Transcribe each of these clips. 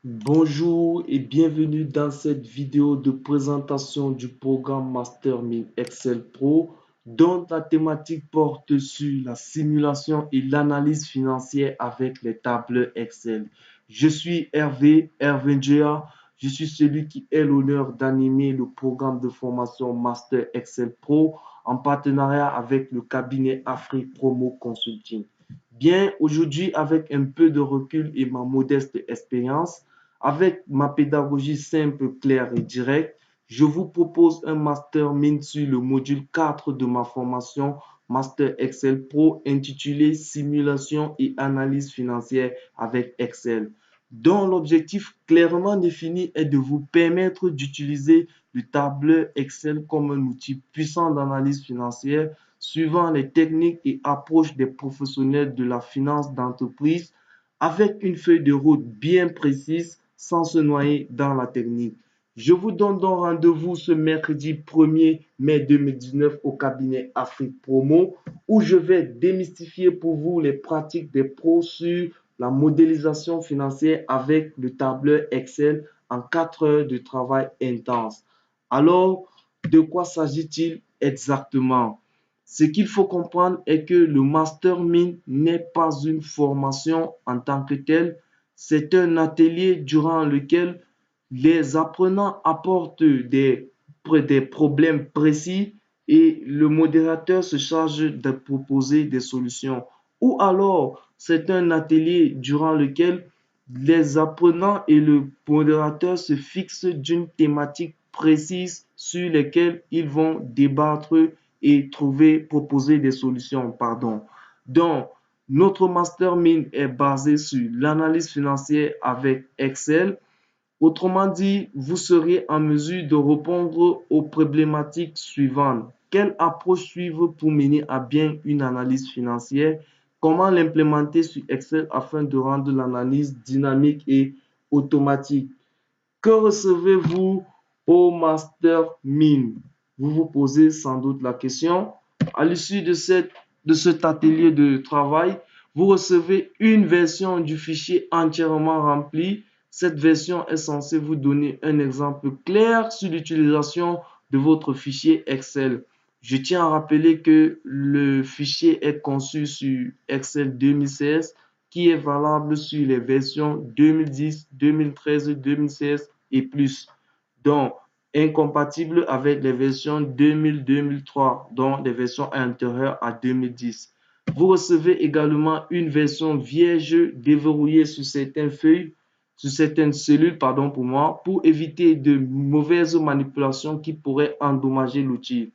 Bonjour et bienvenue dans cette vidéo de présentation du programme Master Excel Pro dont la thématique porte sur la simulation et l'analyse financière avec les tableurs Excel. Je suis Hervé Njea, je suis celui qui a l'honneur d'animer le programme de formation Master Excel Pro en partenariat avec le cabinet Afrique Promo Consulting. Bien, aujourd'hui, avec un peu de recul et ma modeste expérience, avec ma pédagogie simple, claire et directe, je vous propose un master mine sur le module 4 de ma formation Master Excel Pro intitulé Simulation et analyse financière avec Excel, dont l'objectif clairement défini est de vous permettre d'utiliser le tableur Excel comme un outil puissant d'analyse financière suivant les techniques et approches des professionnels de la finance d'entreprise avec une feuille de route bien précise sans se noyer dans la technique. Je vous donne donc rendez-vous ce mercredi 1er mai 2019 au cabinet Afrique Promo où je vais démystifier pour vous les pratiques des pros sur la modélisation financière avec le tableur Excel en 4 heures de travail intense. Alors, de quoi s'agit-il exactement? Ce qu'il faut comprendre est que le Master Mine n'est pas une formation en tant que telle, c'est un atelier durant lequel les apprenants apportent des problèmes précis et le modérateur se charge de proposer des solutions. Ou alors, c'est un atelier durant lequel les apprenants et le modérateur se fixent d'une thématique précise sur laquelle ils vont débattre et proposer des solutions, pardon. Donc, notre master mine est basé sur l'analyse financière avec Excel. Autrement dit, vous serez en mesure de répondre aux problématiques suivantes. Quelle approche suivre pour mener à bien une analyse financière? Comment l'implémenter sur Excel afin de rendre l'analyse dynamique et automatique? Que recevez-vous au Master Mine? Vous vous posez sans doute la question. À l'issue de cet atelier de travail, vous recevez une version du fichier entièrement remplie. Cette version est censée vous donner un exemple clair sur l'utilisation de votre fichier Excel. Je tiens à rappeler que le fichier est conçu sur Excel 2016 qui est valable sur les versions 2010, 2013, 2016 et plus, donc incompatible avec les versions 2000, 2003, donc des versions antérieures à 2010. Vous recevez également une version vierge déverrouillée sur certaines feuilles, sur certaines cellules, pardon pour moi, pour éviter de mauvaises manipulations qui pourraient endommager l'outil.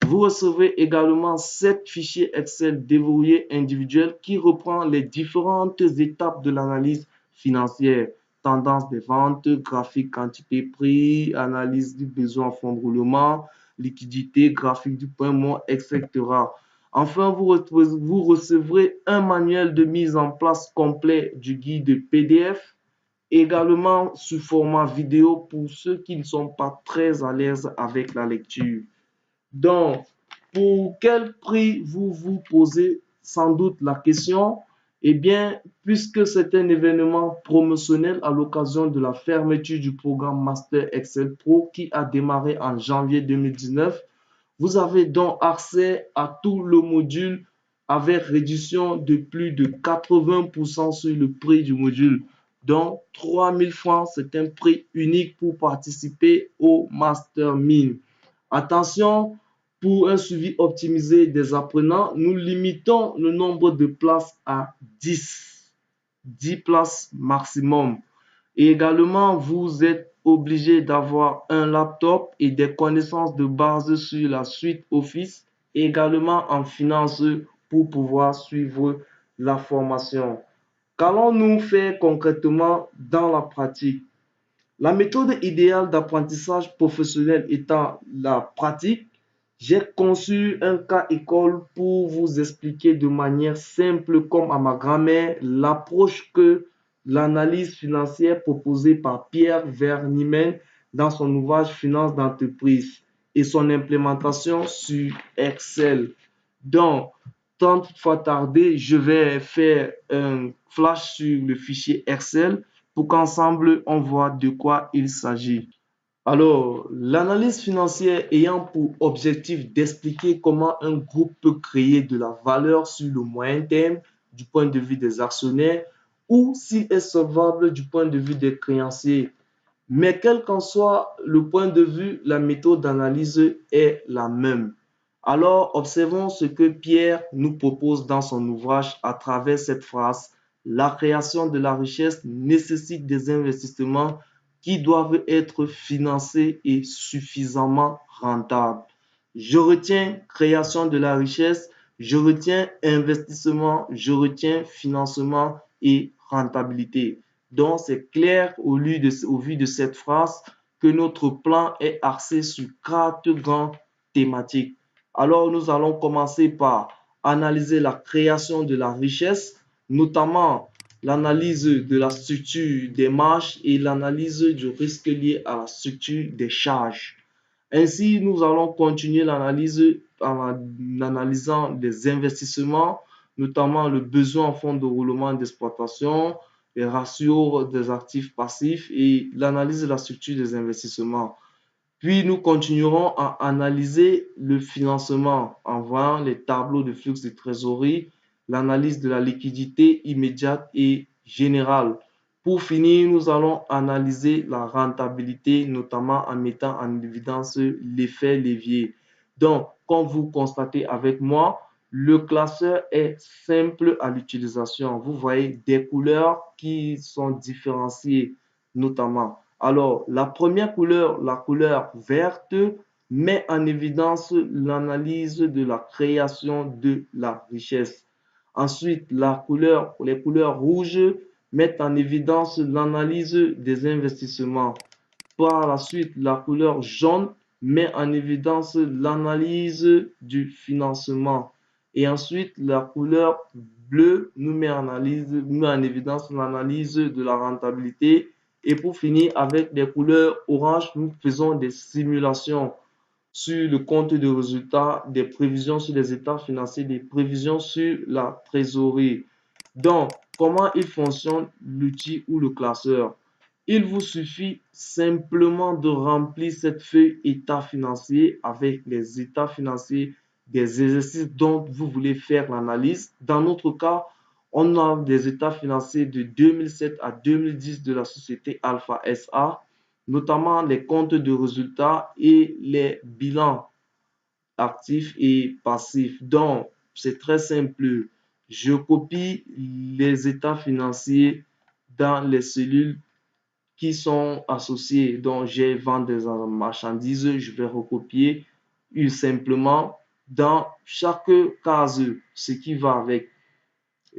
Vous recevez également 7 fichiers Excel déverrouillés individuels qui reprend les différentes étapes de l'analyse financière, tendance des ventes, graphique quantité prix, analyse du besoin en fonds de roulement, liquidité, graphique du point mort, etc. Enfin, vous recevrez un manuel de mise en place complet du guide PDF, également sous format vidéo pour ceux qui ne sont pas très à l'aise avec la lecture. Donc, pour quel prix vous vous posez sans doute la question? Eh bien, puisque c'est un événement promotionnel à l'occasion de la fermeture du programme Master Excel Pro qui a démarré en janvier 2019, vous avez donc accès à tout le module avec réduction de plus de 80% sur le prix du module. Donc, 3000 francs, c'est un prix unique pour participer au Master Mine. Attention, pour un suivi optimisé des apprenants, nous limitons le nombre de places à 10. 10 places maximum. Et également, vous êtes obligé d'avoir un laptop et des connaissances de base sur la suite Office, et également en finance pour pouvoir suivre la formation. Qu'allons-nous faire concrètement dans la pratique? La méthode idéale d'apprentissage professionnel étant la pratique, j'ai conçu un cas école pour vous expliquer de manière simple comme à ma grand-mère l'approche que l'analyse financière proposée par Pierre Vernimen dans son ouvrage Finance d'entreprise et son implémentation sur Excel. Donc, tant fois tardé, je vais faire un flash sur le fichier Excel pour qu'ensemble on voit de quoi il s'agit. Alors, l'analyse financière ayant pour objectif d'expliquer comment un groupe peut créer de la valeur sur le moyen terme du point de vue des actionnaires ou s'il est solvable du point de vue des créanciers. Mais quel qu'en soit le point de vue, la méthode d'analyse est la même. Alors, observons ce que Pierre nous propose dans son ouvrage à travers cette phrase. La création de la richesse nécessite des investissements qui doivent être financés et suffisamment rentables. Je retiens création de la richesse, je retiens investissement, je retiens financement et rentabilité. Donc, c'est clair au vu de cette phrase que notre plan est axé sur quatre grandes thématiques. Alors, nous allons commencer par analyser la création de la richesse, notamment l'analyse de la structure des marges et l'analyse du risque lié à la structure des charges. Ainsi, nous allons continuer l'analyse en analysant les investissements, notamment le besoin en fonds de roulement d'exploitation, les ratios des actifs passifs et l'analyse de la structure des investissements. Puis, nous continuerons à analyser le financement en voyant les tableaux de flux de trésorerie, l'analyse de la liquidité immédiate et générale. Pour finir, nous allons analyser la rentabilité, notamment en mettant en évidence l'effet levier. Donc, comme vous constatez avec moi, le classeur est simple à l'utilisation. Vous voyez des couleurs qui sont différenciées, notamment. Alors, la première couleur, la couleur verte, met en évidence l'analyse de la création de la richesse. Ensuite, les couleurs rouges mettent en évidence l'analyse des investissements. Par la suite, la couleur jaune met en évidence l'analyse du financement. Et ensuite, la couleur bleue nous met en évidence l'analyse de la rentabilité. Et pour finir, avec les couleurs orange, nous faisons des simulations sur le compte de résultats, des prévisions sur les états financiers, des prévisions sur la trésorerie. Donc, comment il fonctionne l'outil ou le classeur? Il vous suffit simplement de remplir cette feuille état financier avec les états financiers des exercices dont vous voulez faire l'analyse. Dans notre cas, on a des états financiers de 2007 à 2010 de la société Alpha SA, notamment les comptes de résultats et les bilans actifs et passifs. Donc, c'est très simple. Je copie les états financiers dans les cellules qui sont associées. Donc, j'ai vente des marchandises, je vais recopier simplement dans chaque case ce qui va avec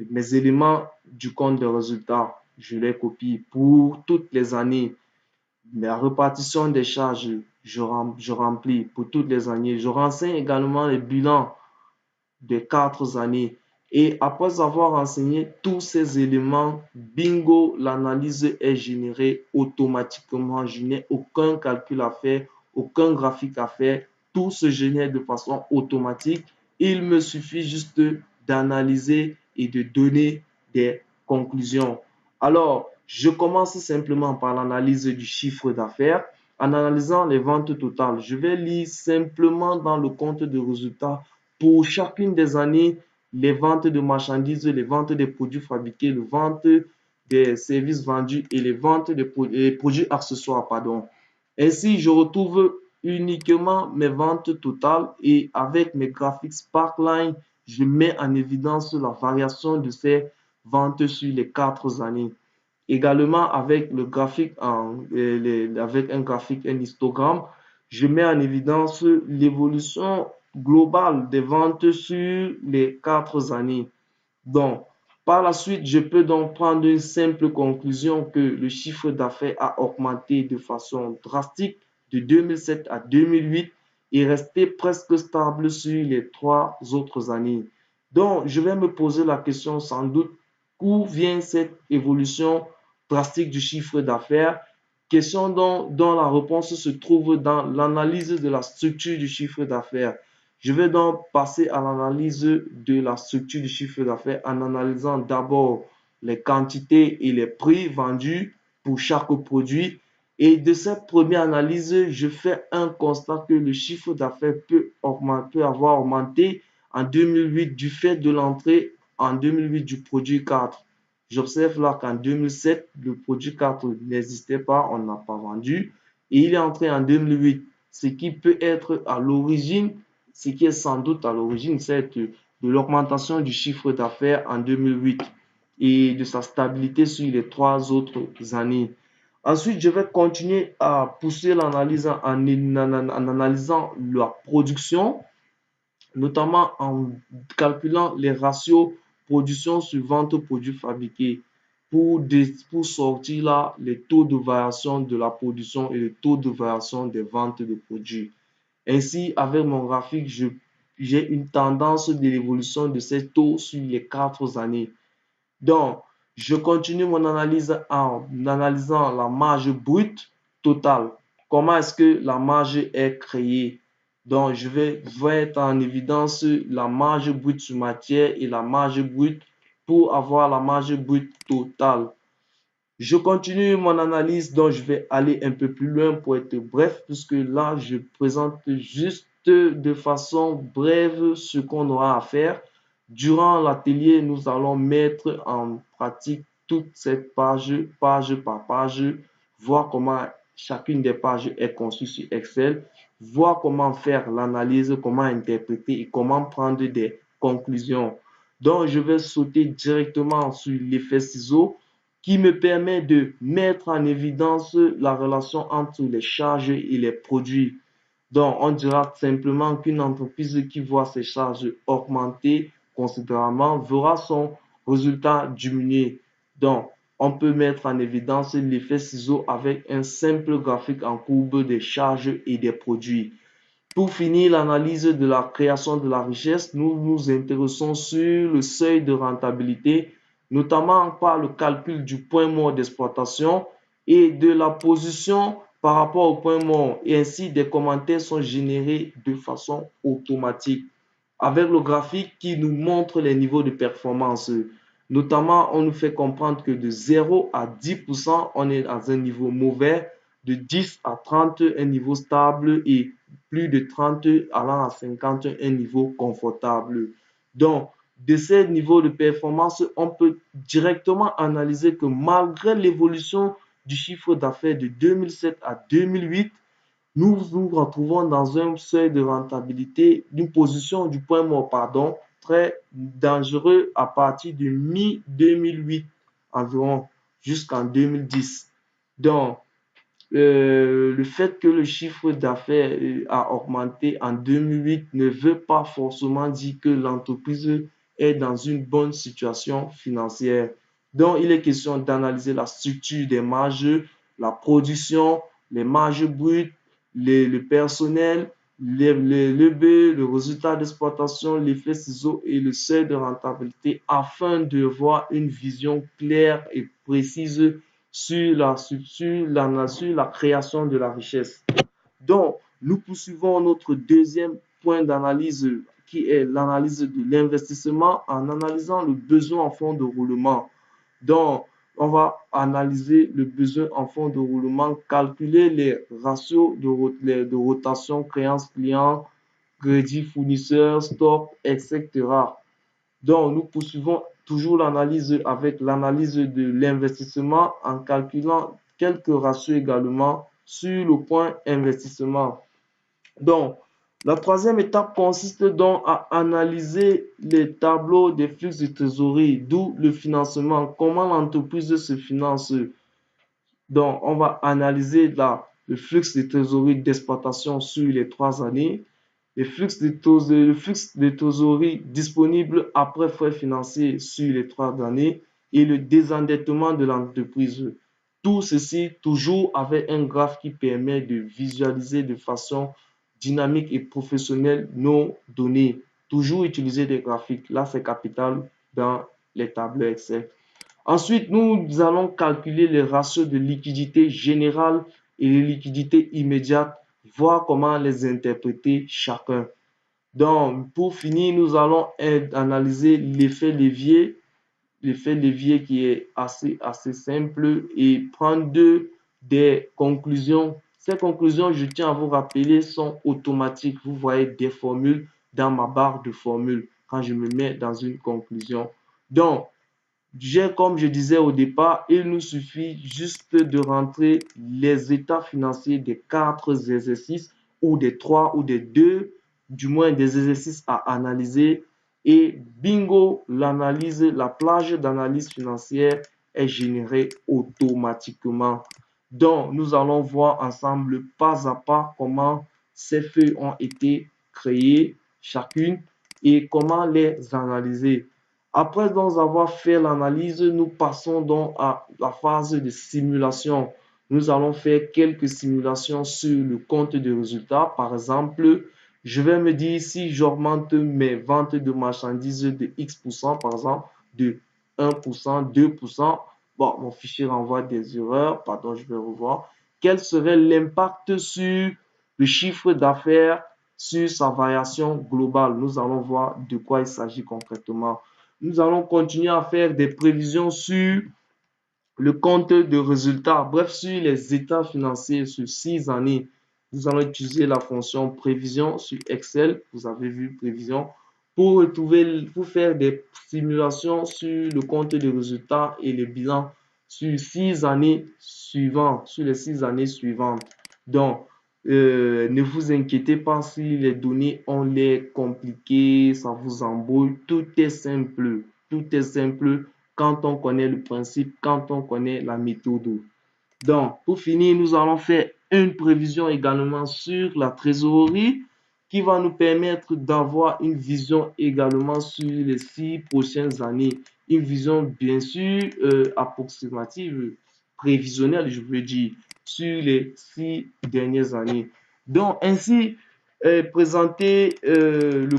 mes éléments du compte de résultats. Je les copie pour toutes les années. La répartition des charges, je remplis pour toutes les années. Je renseigne également les bilans des 4 années. Et après avoir renseigné tous ces éléments, bingo, l'analyse est générée automatiquement. Je n'ai aucun calcul à faire, aucun graphique à faire. Tout se génère de façon automatique. Il me suffit juste d'analyser et de donner des conclusions. Alors, je commence simplement par l'analyse du chiffre d'affaires. En analysant les ventes totales, je vais lire simplement dans le compte de résultats pour chacune des années les ventes de marchandises, les ventes des produits fabriqués, les ventes des services vendus et les ventes des produits accessoires. Pardon. Ainsi, je retrouve uniquement mes ventes totales et avec mes graphiques Sparkline, je mets en évidence la variation de ces ventes sur les 4 années. Également, avec le graphique avec un graphique, un histogramme, je mets en évidence l'évolution globale des ventes sur les 4 années. Donc, par la suite, je peux donc prendre une simple conclusion que le chiffre d'affaires a augmenté de façon drastique de 2007 à 2008 et resté presque stable sur les 3 autres années. Donc, je vais me poser la question sans doute, où vient cette évolution drastique du chiffre d'affaires? Question dont la réponse se trouve dans l'analyse de la structure du chiffre d'affaires. Je vais donc passer à l'analyse de la structure du chiffre d'affaires en analysant d'abord les quantités et les prix vendus, pour chaque produit. Et de cette première analyse, je fais un constat que le chiffre d'affaires peut avoir augmenté en 2008 du fait de l'entrée en 2008 du produit 4. J'observe là qu'en 2007, le produit 4 n'existait pas, on n'a pas vendu. Et il est entré en 2008, ce qui peut être à l'origine, ce qui est sans doute à l'origine, c'est de l'augmentation du chiffre d'affaires en 2008 et de sa stabilité sur les 3 autres années. Ensuite, je vais continuer à pousser l'analyse en analysant la production, notamment en calculant les ratios production sur vente produits fabriqués pour sortir là les taux de variation de la production et les taux de variation des ventes de produits. Ainsi, avec mon graphique, j'ai une tendance de l'évolution de ces taux sur les 4 années. Donc, je continue mon analyse en analysant la marge brute totale. Comment est-ce que la marge est créée? Donc, je vais mettre en évidence la marge brute sur matière et la marge brute pour avoir la marge brute totale. Je continue mon analyse, donc je vais aller un peu plus loin pour être bref, puisque là, je présente juste de façon brève ce qu'on aura à faire. Durant l'atelier, nous allons mettre en pratique toute cette page, page par page, voir comment chacune des pages est conçue sur Excel, voir comment faire l'analyse, comment interpréter et comment prendre des conclusions. Donc, je vais sauter directement sur l'effet ciseau qui me permet de mettre en évidence la relation entre les charges et les produits. Donc, on dira simplement qu'une entreprise qui voit ses charges augmenter considérablement verra son résultat diminuer. Donc, on peut mettre en évidence l'effet ciseau avec un simple graphique en courbe des charges et des produits. Pour finir l'analyse de la création de la richesse, nous nous intéressons sur le seuil de rentabilité, notamment par le calcul du point mort d'exploitation et de la position par rapport au point mort. Et ainsi, des commentaires sont générés de façon automatique avec le graphique qui nous montre les niveaux de performance. Notamment, on nous fait comprendre que de 0 à 10%, on est dans un niveau mauvais, de 10 à 30, un niveau stable et plus de 30 allant à 50, un niveau confortable. Donc, de ces niveaux de performance, on peut directement analyser que malgré l'évolution du chiffre d'affaires de 2007 à 2008, nous nous retrouvons dans un seuil de rentabilité, d'une position du point mort, pardon, très dangereux à partir de mi-2008 environ jusqu'en 2010. Donc, le fait que le chiffre d'affaires a augmenté en 2008 ne veut pas forcément dire que l'entreprise est dans une bonne situation financière. Donc, il est question d'analyser la structure des marges, la production, les marges brutes, le personnel, le B, le résultat d'exploitation, l'effet ciseau et le seuil de rentabilité afin de voir une vision claire et précise sur la création de la richesse. Donc, nous poursuivons notre deuxième point d'analyse qui est l'analyse de l'investissement en analysant le besoin en fonds de roulement. Donc, on va analyser le besoin en fonds de roulement, calculer les ratios de rotation créance client, crédit fournisseur, stock, etc. Donc, nous poursuivons toujours l'analyse avec l'analyse de l'investissement en calculant quelques ratios également sur le point investissement. Donc, la troisième étape consiste donc à analyser les tableaux des flux de trésorerie, d'où le financement, comment l'entreprise se finance. Donc, on va analyser le flux de trésorerie d'exploitation sur les 3 années, le flux de trésorerie disponible après frais financiers sur les 3 années et le désendettement de l'entreprise. Tout ceci toujours avec un graphe qui permet de visualiser de façon dynamique et professionnelle nos données. Toujours utiliser des graphiques. Là, c'est capital dans les tableaux Excel. Ensuite, nous allons calculer les ratios de liquidité générale et les liquidités immédiates, voir comment les interpréter chacun. Donc, pour finir, nous allons analyser l'effet levier l'effet levier qui est assez simple et prendre des conclusions. Ces conclusions, je tiens à vous rappeler, sont automatiques. Vous voyez des formules dans ma barre de formules quand je me mets dans une conclusion. Donc, comme je disais au départ, il nous suffit juste de rentrer les états financiers des 4 exercices ou des 3 ou des 2, du moins des exercices à analyser. Et bingo, la plage d'analyse financière est générée automatiquement. Donc, nous allons voir ensemble pas à pas comment ces feuilles ont été créées chacune et comment les analyser. Après donc avoir fait l'analyse, nous passons donc à la phase de simulation. Nous allons faire quelques simulations sur le compte de résultats. Par exemple, je vais me dire si j'augmente mes ventes de marchandises de X%, par exemple, de 1%, 2%. Bon, mon fichier renvoie des erreurs. Pardon, je vais revoir. Quel serait l'impact sur le chiffre d'affaires, sur sa variation globale? Nous allons voir de quoi il s'agit concrètement. Nous allons continuer à faire des prévisions sur le compte de résultats, bref, sur les états financiers sur 6 années. Nous allons utiliser la fonction prévision sur Excel. Vous avez vu prévision pour faire des simulations sur le compte de résultats et le bilan sur 6 années suivantes, sur les 6 années suivantes. Donc, ne vous inquiétez pas si les données ont l'air compliquées, ça vous embrouille. Tout est simple. Tout est simple quand on connaît le principe, quand on connaît la méthode. Donc, pour finir, nous allons faire une prévision également sur la trésorerie qui va nous permettre d'avoir une vision également sur les 6 prochaines années. Une vision bien sûr approximative, prévisionnelle, je veux dire, sur les 6 dernières années. Donc, ainsi, présenter le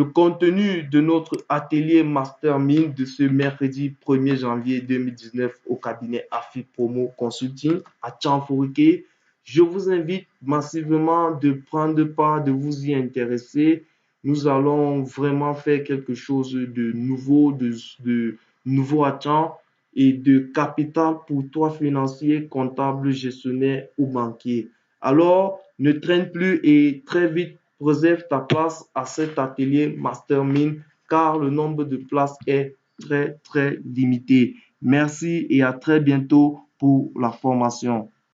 contenu de notre atelier Mastermind de ce mercredi 1er janvier 2019 au cabinet AFI Promo Consulting à Tchanfourike. Je vous invite massivement de prendre part, de vous y intéresser. Nous allons vraiment faire quelque chose de nouveau, de nouveau à Tchan et de capital pour toi financier, comptable, gestionnaire ou banquier. Alors, ne traîne plus et très vite réserve ta place à cet atelier Mastermind car le nombre de places est très limité. Merci et à très bientôt pour la formation.